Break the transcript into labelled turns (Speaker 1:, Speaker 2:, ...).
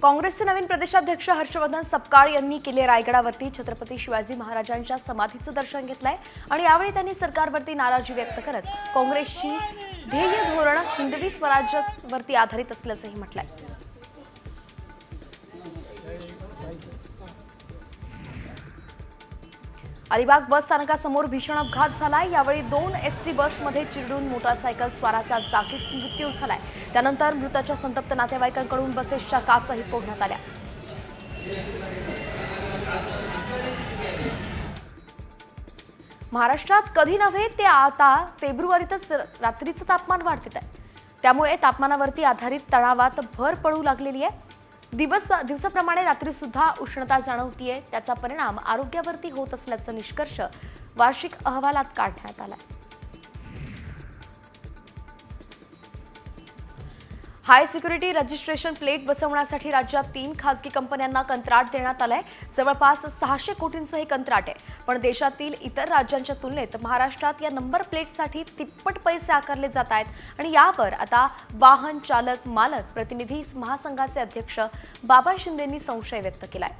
Speaker 1: काँग्रेसचे नवीन प्रदेशाध्यक्ष हर्षवर्धन सपकाळ यांनी किल्ले रायगडावरती छत्रपती शिवाजी महाराजांच्या समाधीचं दर्शन घेतलंय आणि यावेळी त्यांनी सरकारवरती नाराजी व्यक्त करत काँग्रेसची ध्येय धोरण हिंदवी स्वराज्यावरती आधारित असल्याचंही म्हटलंय। अलिबाग बस स्थानकासमोर भीषण अपघात झालाय। यावेळी 2 एसटी बसमध्ये चिरडून मोटारसायकल स्वाराचा जागीच मृत्यू झालाय। त्यानंतर मृताच्या संतप्त नातेवाईकांकडून बसेसच्या काचही फोडण्यात आल्या। महाराष्ट्रात कधी नव्हे ते आता फेब्रुवारीतच रात्रीचं तापमान वाढते आहे। त्यामुळे तापमानावरती आधारित तणावात भर पडू लागलेली आहे। दिवसाप्रमाणे रात्री सुद्धा उष्णता जाणवतीये। त्याचा परिणाम आरोग्यावरती होत असल्याचा निष्कर्ष वार्षिक अहवालात काढण्यात आला। हाय सिक्युरिटी रजिस्ट्रेशन प्लेट बसवण्यासाठी राज्यात 3 खासगी कंपन्यांना कंत्राट देण्यात आलंय। जवळपास 600 कोटींचं हे कंत्राट आहे। पण देशातील इतर राज्यांच्या तुलनेत महाराष्ट्रात या नंबर प्लेटसाठी तिप्पट पैसे आकारले जात आहेत आणि यावर आता वाहन चालक मालक प्रतिनिधी महासंघाचे अध्यक्ष बाबा शिंदेंनी संशय व्यक्त केलाय।